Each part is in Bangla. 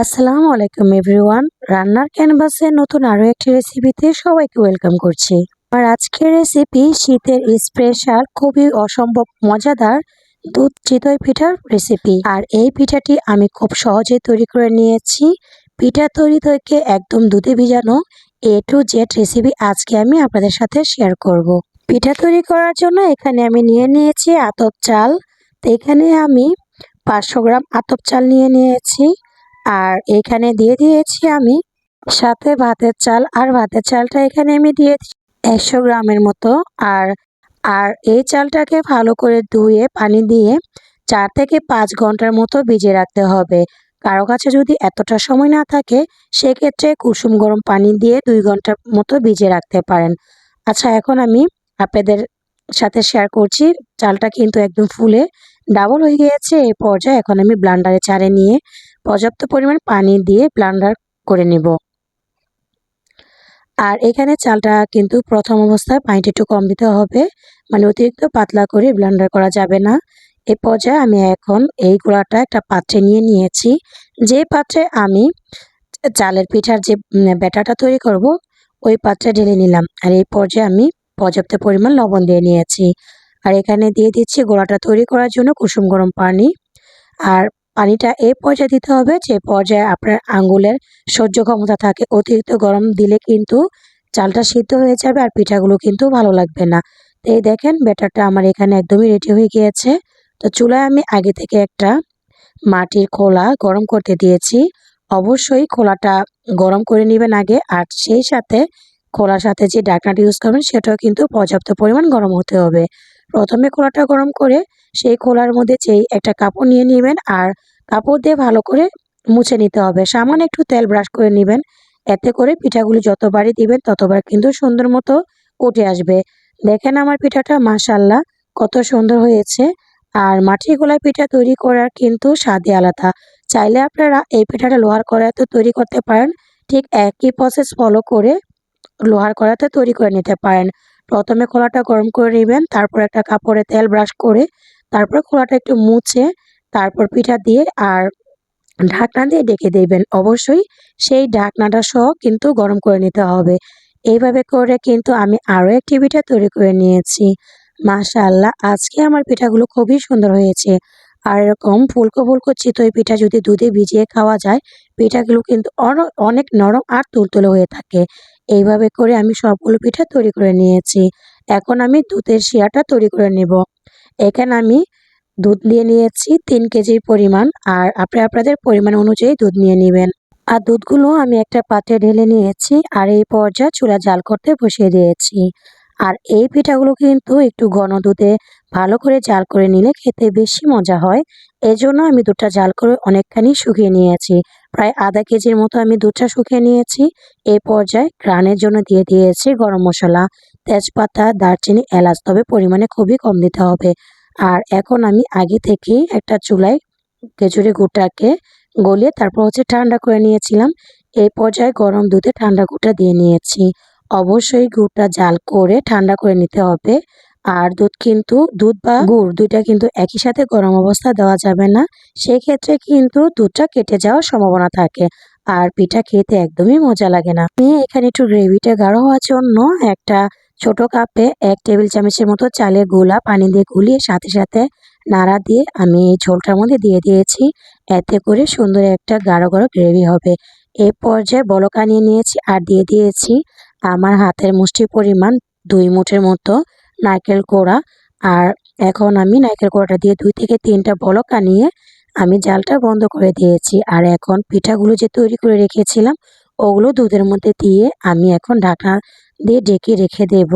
আসসালামু আলাইকুম এভরিওয়ান। রান্নার ক্যানভাসে নতুন আরো একটি রেসিপিতে সবাইকে ওয়েলকাম করছি। আর আজকের রেসিপি শীতের স্পেশাল খুবই অসম্ভব মজাদার দুধ চিতই পিঠার রেসিপি। আর এই পিঠাটি আমি খুব সহজে তৈরি করে নিয়েছি। পিঠা তৈরি থেকে একদম দুধে ভিজানো A to Z রেসিপি আজকে আমি আপনাদের সাথে শেয়ার করব। পিঠা তৈরি করার জন্য এখানে আমি নিয়ে নিয়েছি আতপ চাল। তো এখানে আমি 500 গ্রাম আতপ চাল নিয়ে নিয়েছি। আর এখানে দিয়ে দিয়েছি আমি সাথে ভাতের চাল। আর ভাতের চালটা এখানে আমি দিয়েছি 100 গ্রামের মতো। আর আর এই চালটাকে ভালো করে ধুয়ে পানি দিয়ে 4 থেকে 5 ঘন্টার মতো ভিজিয়ে রাখতে হবে। কারো কাছে যদি এতটা সময় না থাকে সেক্ষেত্রে কুসুম গরম পানি দিয়ে 2 ঘন্টার মতো ভিজিয়ে রাখতে পারেন। আচ্ছা, এখন আমি আপনাদের সাথে শেয়ার করছি চালটা কিন্তু একদম ফুলে ডাবল হয়ে গিয়েছে। এই পর্যায়ে এখন আমি ব্লান্ডারে চারে নিয়ে পর্যাপ্ত পরিমাণ পানি দিয়ে ব্লান্ডার করে নেব। আর এখানে চালটা কিন্তু প্রথম অবস্থায় পানিটা একটু কম দিতে হবে, মানে অতিরিক্ত পাতলা করে ব্লান্ডার করা যাবে না। এই পর্যায়ে আমি এখন এই গুঁড়াটা একটা পাত্রে নিয়ে নিয়েছি। যে পাত্রে আমি চালের পিঠার যে ব্যাটারটা তৈরি করব ওই পাত্রে ঢেলে নিলাম। আর এই পর্যায়ে আমি পর্যাপ্ত পরিমাণ লবণ দিয়ে নিয়েছি। আর এখানে দিয়ে দিচ্ছি গোলাটা তৈরি করার জন্য কুসুম গরম পানি। আর পানিটা এই পর্যায়ে দিতে হবে যে পর্যায়ে আপনার আঙ্গুলের সহ্য ক্ষমতা থাকে। অতিরিক্ত গরম দিলে কিন্তু চালটা সিদ্ধ হয়ে যাবে আর পিঠাগুলো কিন্তু ভালো লাগবে না। তো এই দেখেন ব্যাটারটা আমার এখানে একদমই রেডি হয়ে গিয়েছে। তো চুলায় আমি আগে থেকে একটা মাটির খোলা গরম করতে দিয়েছি। অবশ্যই খোলাটা গরম করে নেবেন আগে। আর সেই সাথে খোলার সাথে যে ঢাকনাটা ইউজ করবেন সেটাও কিন্তু পর্যাপ্ত পরিমাণ গরম হতে হবে। প্রথমে খোলাটা গরম করে সেই খোলার মধ্যে যেই একটা কাপড় নিয়ে নেবেন আর কাপড় দিয়ে ভালো করে মুছে নিতে হবে। সামান্য একটু তেল ব্রাশ করে নেবেন। এতে করে পিঠাগুলি যতবারই দিবেন ততবার কিন্তু সুন্দর মতো উঠে আসবে। দেখেন আমার পিঠাটা মাশাআল্লাহ কত সুন্দর হয়েছে। আর মাটির গোলায় পিঠা তৈরি করার কিন্তু স্বাদই আলাদা। চাইলে আপনারা এই পিঠাটা লোহার কড়াইতে তৈরি করতে পারেন। ঠিক একই প্রসেস ফলো করে লোহার কড়াইতে তৈরি করে নিতে পারেন। প্রথমে খোলাটা গরম করে নেবেন, তারপর একটা কাপড়ে তেল ব্রাশ করে তারপর খোলাটা একটু মুছে তারপর পিঠা দিয়ে আর ঢাকনা দিয়ে ঢেকে দেবেন। অবশ্যই সেই ঢাকনাটা সহ কিন্তু গরম করে নিতে হবে। এইভাবে করে কিন্তু আমি আরও একটি পিঠা তৈরি করে নিয়েছি। মাশাআল্লাহ আজকে আমার পিঠাগুলো খুবই সুন্দর হয়েছে। আর এরকম ফুলকো ফুলকো চিতই পিঠা যদি দুধে ভিজিয়ে খাওয়া যায় পিঠাগুলো কিন্তু অনেক নরম আর তুলতুলে হয়ে থাকে। এইভাবে করে আমি সবগুলো পিঠা তৈরি করে নিয়েছি। এখন আমি দুধের শিরাটা তৈরি করে নেব। এখানে আমি দুধ নিয়ে নিয়েছি 3 কেজির পরিমাণ। আর আপনাদের পরিমাণ অনুযায়ী দুধ নিয়ে নেবেন। আর দুধগুলো আমি একটা পাত্রে ঢেলে নিয়েছি আর এই পর্যায়ে চুলা জাল করতে বসিয়ে দিয়েছি। আর এই পিঠাগুলো কিন্তু একটু ঘন দুধে ভালো করে জাল করে নিলে খেতে বেশি মজা হয়। এজন্য আমি দুধটা জাল করে অনেকখানি শুকিয়ে নিয়েছি। প্রায় আধা কেজির মতো আমি দুধটা শুকিয়ে নিয়েছি। এই পর্যায়ে ঘ্রাণের জন্য দিয়ে দিয়েছি গরম মশলা, তেজপাতা, দারচিনি, এলাচ, তবে পরিমাণে খুবই কম দিতে হবে। আর এখন আমি আগে থেকেই একটা চুলায় খেজুরের গুড়টাকে গলিয়ে তারপর ঠান্ডা করে নিয়েছিলাম। এই পর্যায়ে গরম দুধে ঠান্ডা গুড়টা দিয়ে নিয়েছি। অবশ্যই গুড়টা জাল করে ঠান্ডা করে নিতে হবে। আর দুধ বা গুড় দুইটা কিন্তু একই সাথে গরম অবস্থায় দেওয়া যাবে না। সেক্ষেত্রে কিন্তু দুধটা কেটে যাওয়ার সম্ভাবনা থাকে আর পিঠা খেতে একদমই মজা লাগে না। আমি এখানে একটু গ্রেভিটা গাঢ় হওয়ার জন্য একটা ছোট কাপে 1 টেবিল চামচের মতো চালের গুঁড়া পানি দিয়ে গুলিয়ে সাথে সাথে নাড়া দিয়ে আমি এই ঝোলটার মধ্যে দিয়ে দিয়েছি। এতে করে সুন্দর একটা গাঢ় গাঢ় গ্রেভি হবে। এই পর্যায়ে বলক আনিয়ে নিয়েছি আর দিয়ে দিয়েছি আমার হাতের মুষ্টি পরিমাণ 2 মুঠের মতো নারকেল কোড়া। আর এখন আমি নারকেল কোড়াটা দিয়ে 2 থেকে 3টা বলক আনিয়ে আমি জালটা বন্ধ করে দিয়েছি। আর এখন পিঠাগুলো যে তৈরি করে রেখেছিলাম ওগুলো দুধের মধ্যে দিয়ে আমি এখন ঢাকনা দিয়ে ঢেকে রেখে দেব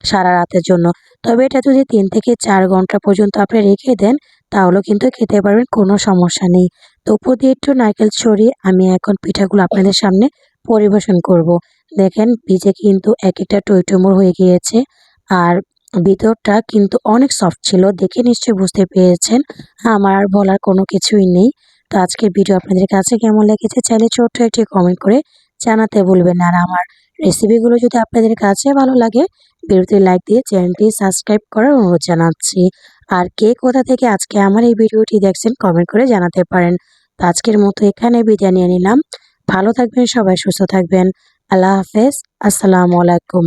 সারা রাতের জন্য। তবে এটা যদি 3 থেকে 4 ঘন্টা পর্যন্ত আপনি রেখে দেন তাহলেও কিন্তু খেতে পারবেন, কোনো সমস্যা নেই। তো উপর দিয়ে একটু নারকেল ছড়িয়ে আমি এখন পিঠাগুলো আপনাদের সামনে পরিবেশন করব। দেখেন ভিজে কিন্তু এক একটা টইটুম্বর হয়ে গিয়েছে আর ভিতরটা কিন্তু অনেক সফট ছিল। দেখে নিশ্চয়ই বুঝতে পেরেছেন। আমার আর বলার কোনো কিছুই নেই। তো আজকের ভিডিও আপনাদের কাছে কেমন লেগেছে চাইলে ছোট্ট একটি কমেন্ট করে জানাতে ভুলবেন না। আর আমার রেসিপিগুলো যদি আপনাদের কাছে ভালো লাগে ভিডিওতে লাইক দিয়ে চ্যানেলটি সাবস্ক্রাইব করার অনুরোধ জানাচ্ছি। আর কে কোথা থেকে আজকে আমার এই ভিডিওটি দেখছেন কমেন্ট করে জানাতে পারেন। তো আজকের মতো এখানে বিদায় নিয়ে নিলাম। ভালো থাকবেন সবাই, সুস্থ থাকবেন। আল্লাহ হাফেজ। আসসালামু আলাইকুম।